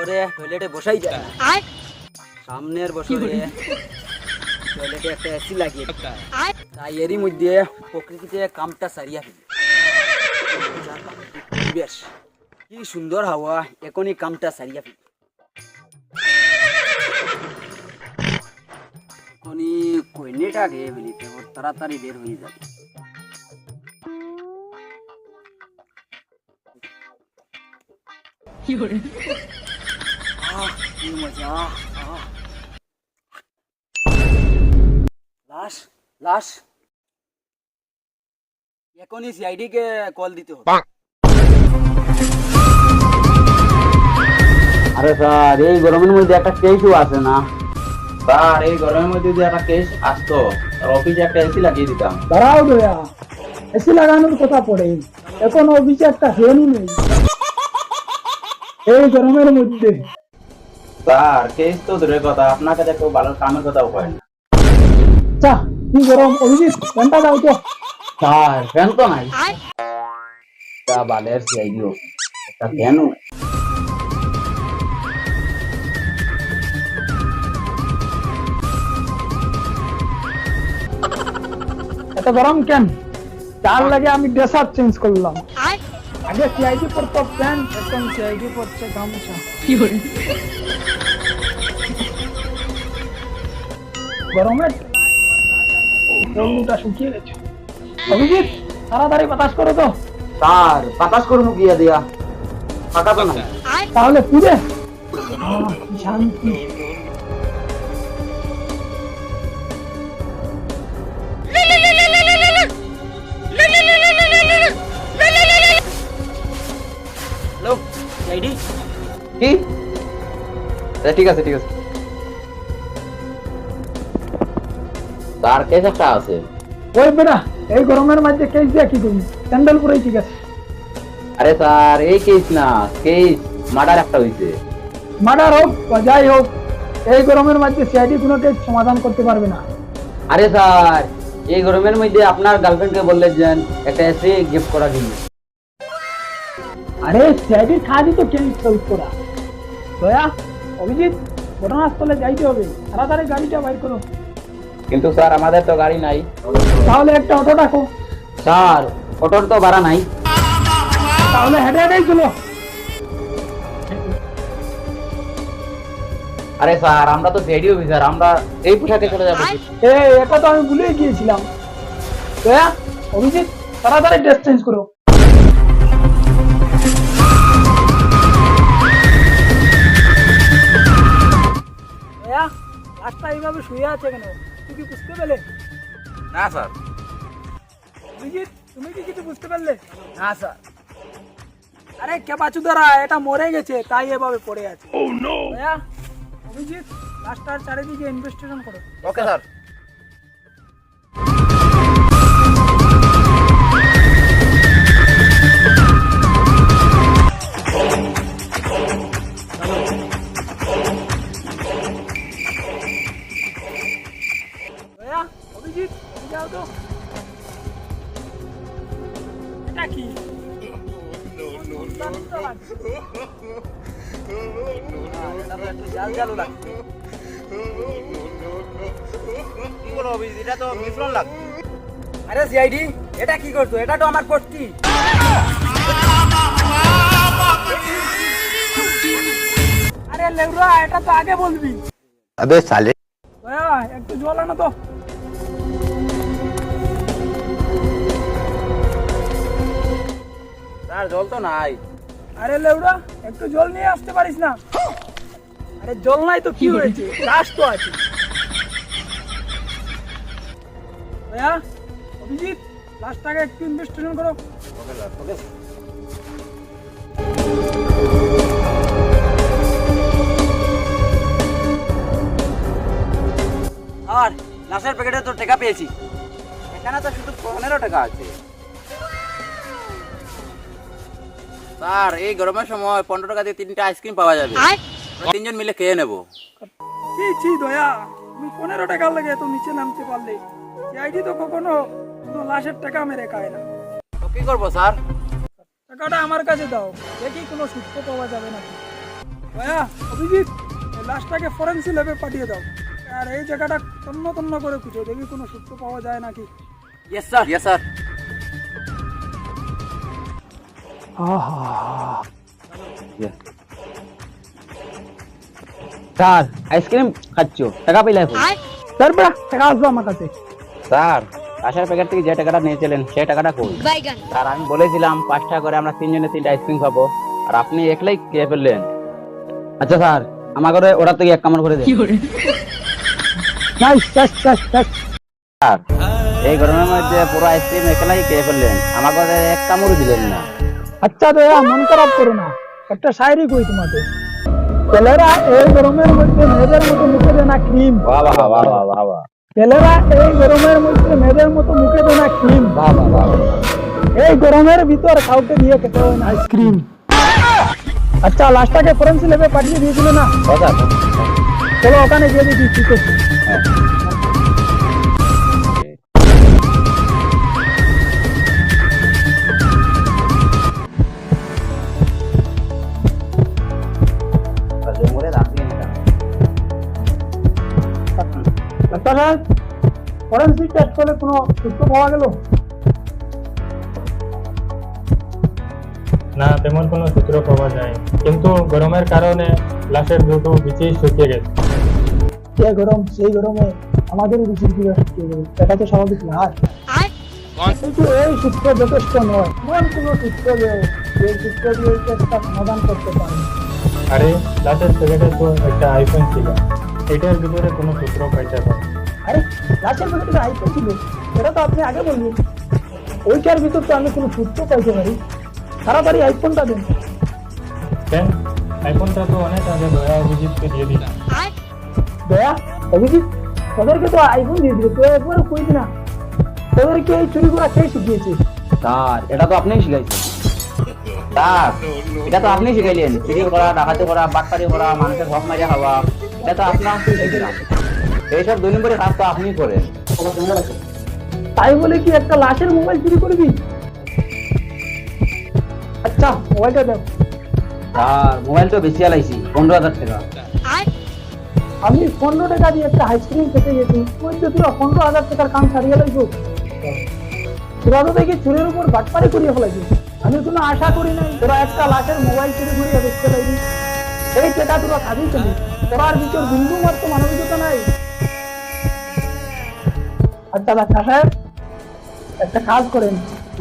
ওরে টয়লেটে বসাই যায় সামনের বছরে টয়লেটে একটা এসি লাগিয়ে তাই এরই মধ্যে প্রকৃতিতে কামটা সারিয়া ফেলি বেশ কি সুন্দর হাওয়া এখনই কামটা সারিয়া ফেলি এখনই কইনেটা গিয়ে ফেলিতে ওর তাড়াতাড়ি বের হয়ে যাবে কি মজা লাশ লাশ এখনই সিআইডি কে কল দিতে হবে আরে স্যার এই গরমের মধ্যে একটা কেসও আছে না স্যার এই গরমের মধ্যে যদি একটা কেস আসতো অফিসে একটা এসি লাগিয়ে দিতাম। দাঁড়াও দয়া, এসি লাগানোর কথা পড়ে এখন অফিসে একটা ফ্যানও নেই এই গরমের মধ্যে। স্যার কেস তো দূরের কথা, আপনার কাছে কেউ ভালো কামের কথাও হয় না। আচ্ছা কি গরম, অভিজিৎ ফ্যানটা দাও তো। স্যার ফ্যান তো নাই তা বালের সিআইডি একটা ফ্যানও নাই এত গরম কেন? তার লাগে আমি ড্রেসার চেঞ্জ করলাম। আগে সিআইডি পরতো প্যান্ট, এখন সিআইডি পরছে গামছা। গরমে রংটা শুকিয়ে গেছে। অভিজিৎ তাড়াতাড়ি বাতাস করো তো। স্যার বাতাস করবো গিয়া দিয়া ফাঁকা তো নাই তাহলে পুজে শান্তি। হ্যালো সিআইডি কি? ঠিক আছে ঠিক আছে স্যার কেস একটা আছে। ওই বেটা এই গরমের মধ্যে কেস দিয়ে কি করবি? স্যান্ডেল পরেই ঠিক আছে। আরে স্যার এই কেস না, কেস মার্ডার একটা হইছে। মার্ডার হোক বা যাই হোক এই গরমের মধ্যে সিআইডি কোনো কেস সমাধান করতে পারবে না। আরে স্যার এই গরমের মধ্যে আপনার গার্লফ্রেন্ডকে বললেন যে একটা এসি গিফট করা জন্য আরে সিআইডির কাজই তো কেস সলভ করা। দয়া অভিজিৎ ঘটনাস্থলে যাইতে হবে, তাড়াতাড়ি গাড়িটা বাইর করো। কিন্তু স্যার আমাদের তো গাড়ি নাই। তাহলে একটা অটো ডাকো। স্যার অটোর তো ভাড়া নাই তাহলে হেঁটে হেঁটেই চলো। আরে স্যার আমরা তো সিআইডি অফিসার, আমরা এই পোশাকে চলে যাবো। এটা তো আমি ভুলে গিয়েছিলাম। দয়া অভিজিৎ তাড়াতাড়ি ড্রেস চেঞ্জ করো। দয়া লাশটা এইভাবে শুয়ে আছে কেন? তুই কি বুঝতে পেলে? না স্যার। অভিজিৎ তুমি কি কিছু বুঝতে পারলে? না স্যার আরে কেবাচুদারা এটা মরে গেছে তাই এভাবে পড়ে আছে। দয়া অভিজিৎ লাশটার চারিদিকে ইনভেস্টিগেশন করো। Okay sir. দয়া অভিজিৎ যাও তো। এটা কি? জাল জালু লাগছে কি বলো অভিজিৎ, এটা তো মিশ্রণ লাগছে। আরে সিআইডি এটা কি করছো? এটা তো আমার কোষ্টি। আরে লেউরা এটা তো আগে বলবি। আবে সালে দয়া একটু জল আনো তো। স্যার জল তো নাই। আরে লেউরা একটু জল নিয়ে আসতে পারিস না? আরে জল নাই তো কি হয়েছে, লাশ তো আছে। দয়া অভিজিৎ লাশটাকে একটু ইনভেস্টিগেশন করো। ওকে আর লাশের প্যাকেটে তো টাকা পেয়েছি। এখানে তো শুধু 15 টাকা আছে। স্যার এই গরমের সময় 15 টাকা দিয়ে 3টা আইসক্রিম পাওয়া যাবে, আমরা 3 জন মিলে খেয়ে নেবো। ছি দয়া তুমি 15 টাকার লাগে এত নিচে নামতে পারলে। সিআইডি তো কখনো কোনো লাশের টাকা মেরে খায় না। তো কি করবো স্যার? টাকাটা আমার কাছে দাও, দেখি কোনো সূত্র পাওয়া যাবে নাকি। ভাইয়া অভিজিৎ এই লাশটাকে ফরেন্সিক ল্যাবে পাঠিয়ে দাও আর এই জায়গাটা তন্ন তন্ন করে খুঁজো দেখি কোনো সূত্র পাওয়া যায় নাকি। Yes sir, yes sir. Sir ice cream খাচ্ছ, টাকা পেলে তারপর টাকা আসবে আমার কাছে। স্যার আশার প্যাকেট থেকে যে টাকাটা নিয়েছিলেন সেই টাকাটা কই? স্যার আমি বলেছিলাম 5 টাকা করে আমরা 3 জনে 3টা আইসক্রিম খাবো, আর আপনি একলাই খেয়ে ফেললেন। আচ্ছা স্যার, আমার ঘরে ওটা থেকে 1 কামড় করে দেন। Nice, nice, nice, nice. Sir এই গরমের মধ্যে পুরো আইসক্রিম একলাই খেয়ে ফেললেন, আমার ঘরে 1 কামড় দিলেন না। আচ্ছা দয়া মন খারাপ করো না, একটা শায়রি কই তোমাকে। ছেলেরা এই গরমের মধ্যে মেয়েদের মতো মুখে দেয় না ক্রিম। বাহ বাহ বাহ বাহ বাহ বাহ ছেলেরা এই গরমের মধ্যে মেয়েদের মতো মুখে দেয় না ক্রিম। বাহ বাহ বাহ। এই গরমের ভিতর কাউকে দিয়ে খেতে হয় না আইসক্রিম। আচ্ছা লাশটাকে ফরেন্সিক ল্যাবে পাঠিয়ে দিয়েছিল না? কথা চলো ওখানে গিয়ে দেখি ঠিক আছে। ডাক্তার সাহেব ফরেন্সিক টেস্ট করে কোনো সূত্র পাওয়া গেল? না, তেমন কোনো সূত্র পাওয়া যায়, কিন্তু গরমের কারণে লাশের দুটো বিচি শুকিয়ে গেছে। যে গরম সেই গরমে আমাদের বেশি কি শুকিয়ে গেল, এটা তো স্বাভাবিক না। কিন্তু এই সূত্র যথেষ্ট নয়, এমন কোনো সূত্র যে সূত্র দিয়ে এই কেসটা সমাধান করতে পারে। আরে লাশের প্যাকেটে তো একটা আইফোন ছিল, এটার ভিতরে কোনো সূত্র পাইতে পারে। আরে লাশের ভিতরে আইফোন ছিল, এটা তো আপনি আগে বললেন। ওইটার ভিতর তো আমি কোনো সূত্র পাইতে পারি। তাড়াতাড়ি আইফোনটা দিন। দেন আইফোনটা তো অনেক আগে দয়া অভিজিৎকে দিয়ে দিলাম। দয়া অভিজিৎ তোদেরকে তো আইফোন দিয়ে দিল, তুই একবার কই না তোদেরকে এই চুরি করা কে শিখিয়েছে? স্যার এটা তো আপনিই শিখাইছেন। স্যার এটা তো আপনিই শিখাইলেন, চুরি করা, ডাকাতি করা, বাটপারি করা, মানুষের হক মারিয়া খাওয়া, এটা তো আপনার শিখাইছিলাম। এইসব 2 নম্বরের কাজ তো আপনিই করেন। তাই বলে কি একটা লাশের মোবাইল চুরি করবি? আচ্ছা মোবাইলটা দেখ। স্যার মোবাইল তো বেশি আলাইছি, 15,000 টাকা। আমি 15 টাকা দিয়ে একটা আইসক্রিম খেতে গেছি, ওই তো তোরা 15,000 টাকার কাম সারিয়ে লাগবো। তোরা তো দেখি চুরের উপর বাটপারি করিয়ে ফেলাইছি। আমি কোনো আশা করি নাই তোরা একটা লাশের মোবাইল চুরি করিয়ে দেখতে লাগবি। এই টাকা তোরা খাবি চলি, তোরা আর ভিতর বিন্দু মাত্র মানবিকতা নাই। আচ্ছা ডাক্তার সাহেব একটা কাজ করেন,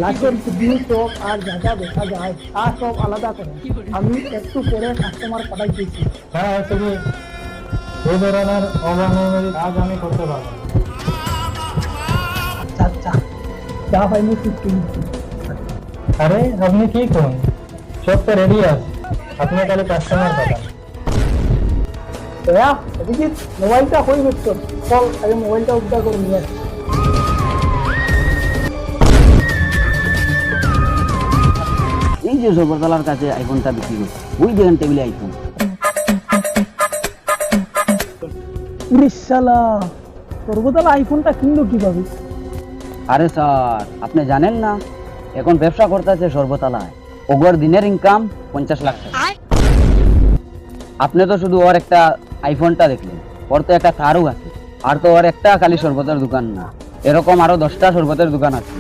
লাশের কিডনি চোখ আর যা যা দেখা যায় তা সব আলাদা করেন। আমি একটু পরে কাস্টমার পাঠাই দিয়েছি। হ্যাঁ তুমি এই ধরনের অমানবিক কাজ আমি করতে পারবো না। আচ্ছা আচ্ছা যা পাইনি ঠিক কিনছি। আরে আপনি কি করুন, সব তো রেডি আছে, আপনি খালি কাস্টমার পাঠান। দয়া অভিজিৎ মোবাইলটা হয়ে গেছে, চল আগে মোবাইলটা উদ্ধার করে নিয়ে আসি। এই যে সবরতলার কাছে আইফোনটা বিক্রি করছে, ওই দেখেন টেবিলে আইফোন। উড়িষ্যালা সর্বতলা আইফোনটা কিনলো কিভাবে? আরে স্যার আপনি জানেন না, এখন ব্যবসা করতেছে সর্বতলায়, ওগর দিনের ইনকাম 50 লাখ টাকা। আপনি তো শুধু ওর একটা আইফোনটা দেখলেন, ওর তো একটা কারও আছে, আর তো ওর একটা খালি শরবতের দোকান না, এরকম আরো 10টা শরবতের দোকান আছে।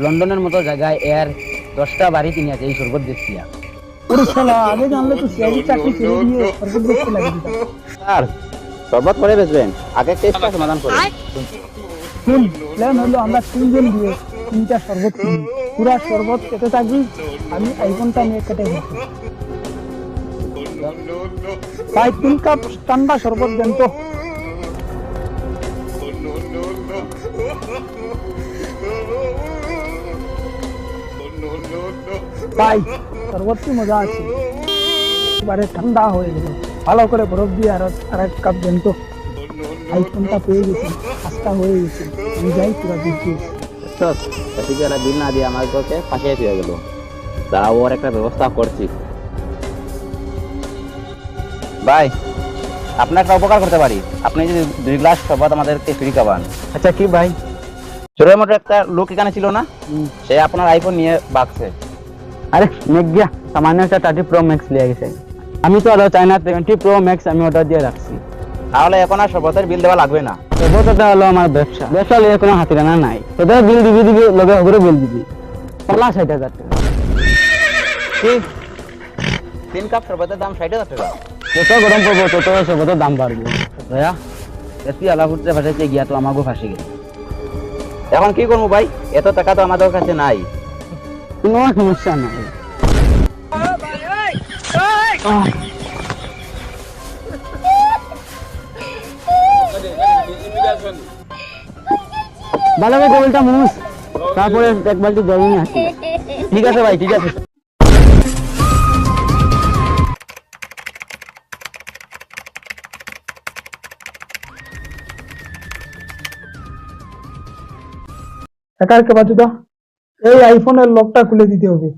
লন্ডনের মতো জায়গায় এর 10টা বাড়ি কিনে আছে এই শরবত দেখিয়া। উড়িষ্যালা আগে জানলে তো সিআইডি চাকরি ছেড়ে দিয়ে সর্বত দেখতে লাগিয়ে দিতাম। স্যার শরবত করে বেচবেন, আগে টেস্টটা সমাধান করুন। শুন প্ল্যান হলো আমরা 3 জন দিয়ে 3টা শরবত কিনি, পুরা শরবত খেতে থাকবি, আমি আইফোনটা নিয়ে কেটে দিচ্ছি। ভাই 3 কাপ ঠান্ডা শরবত দেন তো। ভাই শরবত কি মজা আছে, এবারে ঠান্ডা হয়ে গেল, ভালো করে বরফ দিয়ে আর 1 কাপ দেন তো। আইফোনটা পেয়ে গেছি, কাজটা হয়ে গেছে, আমি যাই পুরা দিচ্ছি। বিল না দিয়ে আমার কাছে ফাঁসিয়ে দিয়ে গেল, তারা ওর একটা ব্যবস্থা করছি। ভাই আপনার একটা উপকার করতে পারি, আপনি যদি 2 গ্লাস শরবত আমাদেরকে ফ্রি খাওয়ান। আচ্ছা কি ভাই? চোরের মতো একটা লোক এখানে ছিল না, সে আপনার আইফোন নিয়ে বাগছে। আরে মেঘ গিয়া সামান্য একটা 30 প্রো ম্যাক্স লিয়ে গেছে। আমি তো আরো চাইনা 20 প্রো ম্যাক্স আমি অর্ডার দিয়ে রাখছি। তাহলে এখন আর সর্বতের বিল দেওয়া লাগবে না। সর্বতটা হলো আমার ব্যবসা, ব্যবসা নিয়ে কোনো হাতিরানা নাই। তোদের বিল দিবি লগে ওগুলো বিল দিবি, পালা 60,000 টাকা। ঠিক 3 কাপ সর্বতের দাম 60,000 টাকা। যত গরম পড়বো তত সর্বতের দাম বাড়বে। দয়া এসি আলা ফুটতে ফাটাইতে গিয়া তো আমাকেও ফাঁসি গেল। এখন কি করবো ভাই, এত টাকা তো আমাদের কাছে নাই। কোনো সমস্যা নাই। ভালো করে টেবিলটা মুছ, তারপরে এক বালতি জল নিয়ে আসি। ঠিক আছে ভাই, ঠিক আছে। একার বাজুদা এই আইফোনের লকটা খুলে দিতে হবে।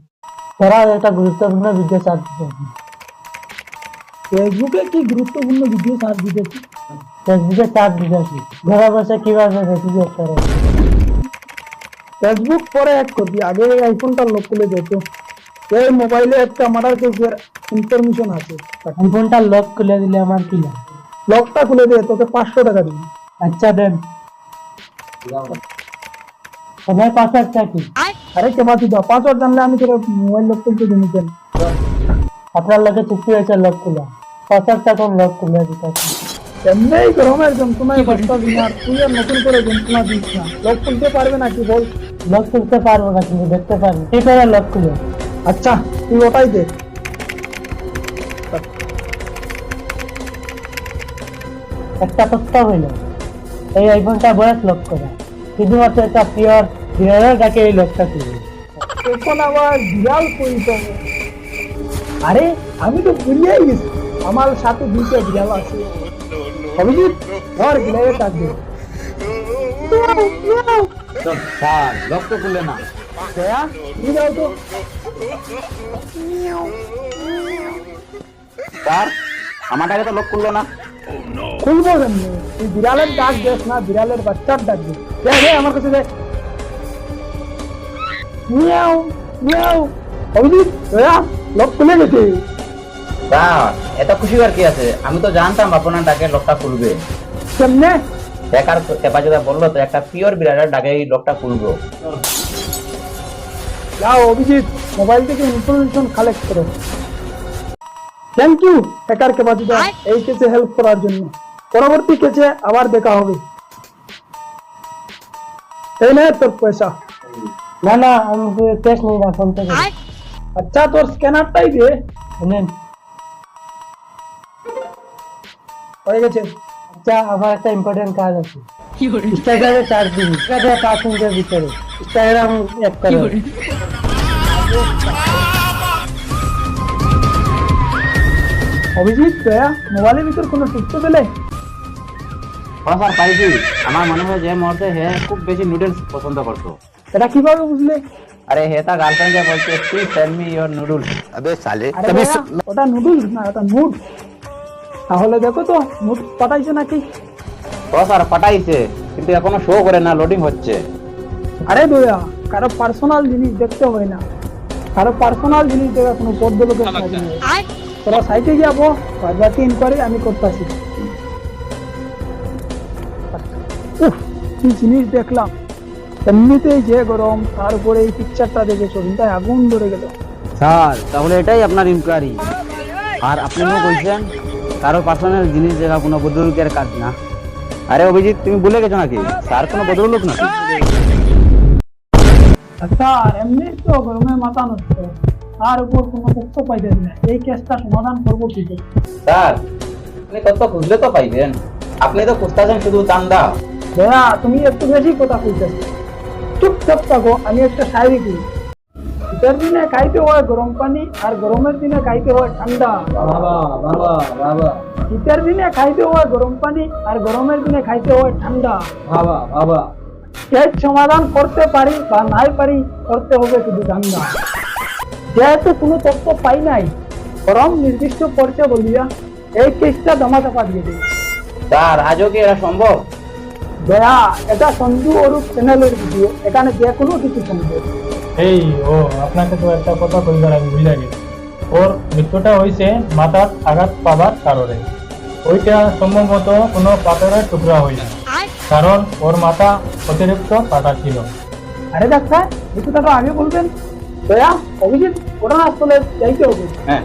তারা একটা গুরুত্বপূর্ণ ভিডিও চার্জ দিতেছি। ফেসবুকে কি গুরুত্বপূর্ণ ভিডিও চার্জ দিতেছি? ফেসবুকে চার্জ দিতেছি, ঘরে বসে কিভাবে ভিডিও করে। ফেসবুক পরে অ্যাড করবি, আগে এই আইফোনটা লক খুলে যেত। এই মোবাইলে একটা মার্ডার কেসের ইনফরমেশন আছে। আইফোনটা লক খুলে দিলে আমার কি লাভ? লকটা খুলে দিয়ে তোকে 500 টাকা দিবি। আচ্ছা দেন। সবাই 5,000 টাকা কি? আরে কে বাতি দাও, 5,000 জানলে আমি তোর মোবাইল লক খুলতে দিই কেন? আপনার লগে চুক্তি হয়েছে লক খোলা, 5,000 টাকা লক খুলে দিতেছি। এমনি গরমের যন্ত্রণায় বাচ্চা বিমার, তুই আর নতুন করে যন্ত্রণা দিস না। লক খুলতে পারবে নাকি বল? লক খুলতে পারবো না, কিন্তু দেখতে পারবি। ঠিক আছে লক খুলে। আচ্ছা তুই ওটাই দেখ। একটা প্রস্তাব হইল, এই আইফোনটা বয়স লক করা, শুধুমাত্র একটা পিওর বিড়ালের ডাকে এই লকটা খুলবে। এখন আবার বিড়াল কইতে হবে? আরে আমি তো ভুলিয়েই গেছি, আমার সাথে 2টা বিড়াল আছে। অভিজিৎ ধর বিড়ালের ডাক দে। স্যার লক তো খুললে না। দয়া তুমি যাও তো। স্যার আমার টাকা তো লক খুললো না। খুলবো কেমনি? তুই বিড়ালের ডাক দেস না, বিড়ালের বাচ্চার ডাক দে। দে আমার কাছে দে। Miao Miao. অভিজিৎ দয়া লক খুলে গেছে। স্যার এত খুশি আর কি আছে, আমি তো জানতাম আপনার ডাকে লকটা খুলবে। কেমনে? বেকার কেপাচিটা বললো তো একটা পিওর বিড়ালের ডাকে এই লকটা খুলবো। যাও অভিজিৎ, মোবাইল থেকে ইনফরমেশন কালেক্ট করো। থ্যাংক ইউ হ্যাকার কেপাচিটা এই কেসে হেল্প করার জন্য। পরবর্তী কেসে আবার দেখা হবে। এই নে তোর পয়সা। না না আমি ক্যাশ নেই না, ফোন থেকে। আচ্ছা তোর স্ক্যানারটাই দে। নেন হয়ে গেছে। আচ্ছা আমার একটা ইম্পর্টেন্ট কাজ আছে। ইনস্টাগ্রামে চার্জ দিবি, ঠিক আছে? 5 মিনিটের ভিতরে ইনস্টাগ্রাম অ্যাড করো। অভিজিৎ দয়া মোবাইলের ভিতর কোনো তথ্য পেলে? স্যার পাইছি, আমার মনে হয় যে মুহূর্তে হে খুব বেশি নুডলস পছন্দ করতো। এটা কিভাবে বুঝলে? আরে হে তা গার্লফ্রেন্ডকে বলছে please send me your noodles. আবে সালে আরে দয়া, ওটা নুডলস না, ওটা নুড। তাহলে দেখো তো নুড পাঠাইছে নাকি। ও স্যার পাঠাইছে, কিন্তু এখনো শো করে না, লোডিং হচ্ছে। আরে দয়া কারো পার্সোনাল জিনিস দেখতে হয় না, কারো পার্সোনাল জিনিস দেখা কোনো পদ্মলোকের কাজ নেই। তোরা সাইটে যাবো, বাকি ইনকোয়ারি আমি করতেছি। কি জিনিস দেখলাম, এমনিতেই যে গরম, তারপরে এই পিকচারটা দেখে শরীরটায় আগুন ধরে গেল। স্যার তাহলে এটাই আপনার ইনকোয়ারি? আর আপনি মনে কইছেন কারো পার্সোনাল জিনিস দেখা কোনো ভদ্রলোকের কাজ না? আরে অভিজিৎ তুমি ভুলে গেছো নাকি স্যার কোনো ভদ্রলোক না? আচ্ছা এমনি তো গরমে মাথা নষ্ট, তার উপর কোনো তথ্য পাইতেন না। এই কেসটা সমাধান করবো কি করে? স্যার আপনি তথ্য খুঁজলে তো পাইবেন, আপনি তো খুঁজতেছেন শুধু চান্দা। দয়া তুমি একটু বেশি কথা কইতেছ, চুপচাপ থাকো। আমি একটা শায়রি করি, শীতের দিনে খাইতে হয় গরম পানি, আর গরমের দিনে খাইতে হয় ঠান্ডা। বাবা বাবা বাবা শীতের দিনে খাইতে হয় গরম পানি, আর গরমের দিনে খাইতে হয় ঠান্ডা। বাবা বাবা কেস সমাধান করতে পারি বা নাই পারি, করতে হবে শুধু ঠান্ডা। যেহেতু কোনো তথ্য পাই নাই, গরম নির্দিষ্ট করছে বলিয়া এই কেসটা জমা চাপা দিয়ে দিই। স্যার আজও কি এটা সম্ভব? দয়া এটা সঞ্জু অরূপ চ্যানেলের ভিডিও, এখানে যে কোনো কিছু সম্ভব। এই ও আপনাকে তো একটা কথা কইবার আমি ভুলে গেছি। ওর মৃত্যুটা হয়েছে মাথার আঘাত পাবার কারণে। ওইটা সম্ভবত কোনো পাথরের টুকরা হয়েছে, কারণ ওর মাথা অতিরিক্ত পাতা ছিল। আরে ডাক্তার, একটু তো আগে বলবেন। দয়া, অভিজিৎ, ঘটনাস্থলে যাইতে হবে। হ্যাঁ,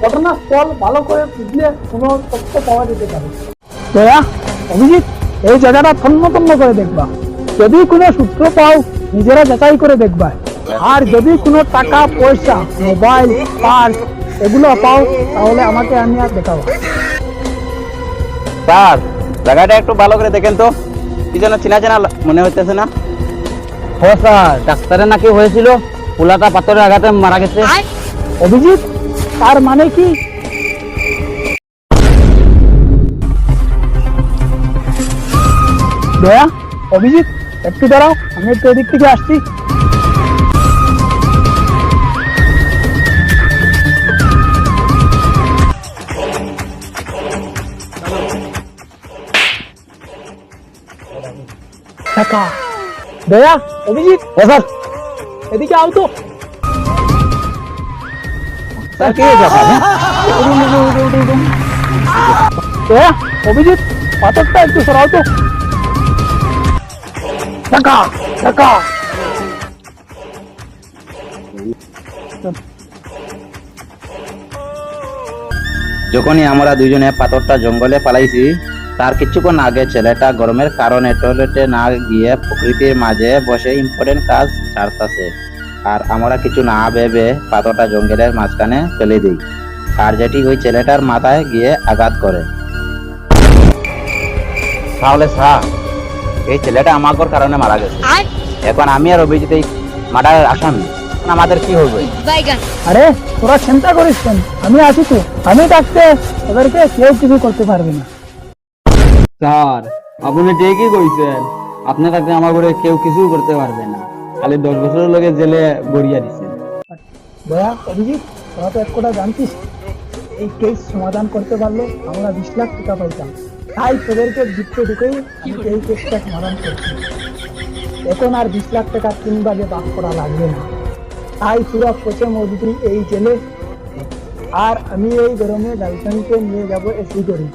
ঘটনাস্থল ভালো করে বুঝলে কোনো তথ্য পাওয়া যেতে পারে। দয়া, অভিজিৎ, এই জায়গাটা তন্ন তন্ন করে দেখবা। যদি কোনো সূত্র পাও নিজেরা যাচাই করে দেখবা। আর যদি কোনো টাকা পয়সা, মোবাইল, পার্স এগুলো পাও তাহলে আমাকে আমি আর দেখাবো। স্যার জায়গাটা একটু ভালো করে দেখেন তো, কি যেন চেনা চেনা মনে হইতেছে না? ও স্যার, ডাক্তারের নাকি হয়েছিল পোলাটা পাথরের আঘাতে মারা গেছে। অভিজিৎ, তার মানে কি? দয়া, অভিজিৎ, একটু দাঁড়াও, আমি একটু এদিক থেকে আসছি। টাকা। দয়া, অভিজিৎ, স্যার, এদিকে আও তো। স্যার কি হয়েছে আপনার? দয়া, অভিজিৎ, পাথরটা একটু সরাও তো। টাকা, টাকা। যখনই আমরা দুইজনে পাথরটা জঙ্গলে পালাইছি, তার কিছুক্ষণ আগে ছেলেটা গরমের কারণে টয়লেটে না গিয়ে প্রকৃতির মাঝে বসে ইম্পর্টেন্ট কাজ ছাড়তাছে। আর আমরা কিছু না ভেবে পাথরটা জঙ্গলের মাঝখানে ফেলে দিই, আর যেটি ওই ছেলেটার মাথায় গিয়ে আঘাত করে। তাহলে স্যার, এই ছেলেটা আমাগর কারণে মারা গেছে। এখন আমি আর অভিজিৎ এই মার্ডারের আসামি, আমাদের কি হবে? আরে তোরা চিন্তা করিস কেন, আমি আছি তো। আমি থাকতে ওদেরকে কেউ কিছু করতে পারবে না। স্যার, আপনি ঠিকই কইছেন, আপনি থাকতে আমার ঘরে কেউ কিছু করতে পারবে না, খালি 10 বছরের লগে জেলে গড়িয়া দিছেন। দয়া, অভিজিৎ, তোরা তো এক কথা জানতিস, এই কেস সমাধান করতে পারলে আমরা 20 লাখ টাকা পাইতাম। তাই তোদেরকে দিতে ঢুকেই আমি এই কেসটা সমাধান করছি। এখন আর 20 লাখ টাকা 3 ভাগে ভাগ করা লাগবে না। তাই পুরো পচে মজুরি এই জেলে, আর আমি এই গরমে গার্লফ্রেন্ডকে নিয়ে যাবো এসি করি।